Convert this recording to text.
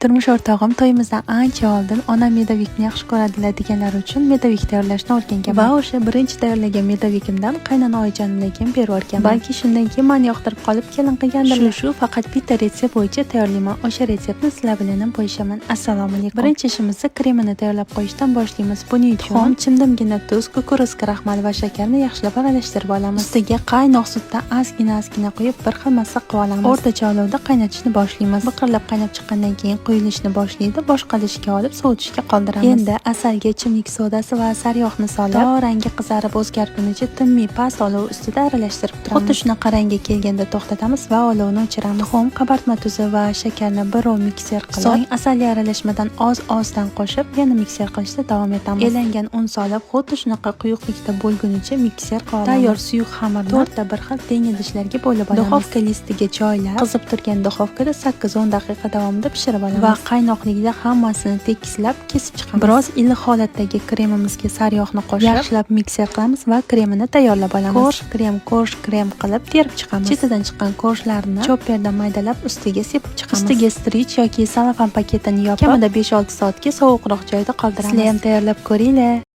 Turmush o'rtog'im to'yimizdan ancha oldin onam medavikni yaxshi ko'radilar deganlar uchun medavik tayyorlashni o'rganganman va o'sha birinchi tayyorlagan medavikimdan qaynona oyijonimligim berib yuborgan. Balki shundan keyin meni yoqtirib qolib kelin qilgandirlar. Shu faqat bitta retsept bo'yicha tayyorlayman. O'sha retseptni sizlar bilan ham qo'yishaman. Assalomu alaykum. Birinchi ishimizni kremini tayyorlab qo'yishdan boshlaymiz. Buning uchun chimdimgina tuz, kukuruz kraxmal va shakarni yaxshilab aralashtirib olamiz. Ustiga qaynoq sutdan ozgina quyib bir xil massa qilib olamiz. O'rtacha olovda qaynatishni boshlaymiz. Biqirlab qaynab chiqqandan keyin quyilishni boshlaydi. Boshqa idishga olib sovitishga qoldiramiz. Endi asalga ichimlik sodasi va sariyog'ni solib, rangi qizarib o'zgargunicha tinmay past olov ustida aralashtirib turamiz. Xuddi shunaqa rangga kelganda to'xtatamiz va olovni o'chiramiz. Tuxum, qabartma tuzi va shakarni bir rol mikser qilib, so'ng asalli aralashmadan ozdan qo'shib, yana mikser qilishda davom etamiz. Elangan un solib, xuddi shunaqa quyuqlikda bo'lgunicha mikser qilamiz. Tayyor suyuq xamirni to'rtta bir xil teng idishlarga bo'lib olamiz. Duxovka listiga joylab, qizib turgan duxovkada 8-10 daqiqa davomida pishirib olamiz va qaynoqligida hammasini tekislab kesib chiqamiz. Biroz iliq holatdagi kremimizga sariyog'ni qo'shib, yaxshilab mikser qilamiz va kremini tayyorlab olamiz. Korj krem qilib terib chiqamiz. Chetidan chiqqan korjlarni chopperda maydalab ustiga sepib chiqamiz. Ustiga strich yoki salofan paketini yopib, kamida 5-6 soatga sovuqroq joyda qoldiramiz. Sizlar ham tayyorlab ko'ringlar.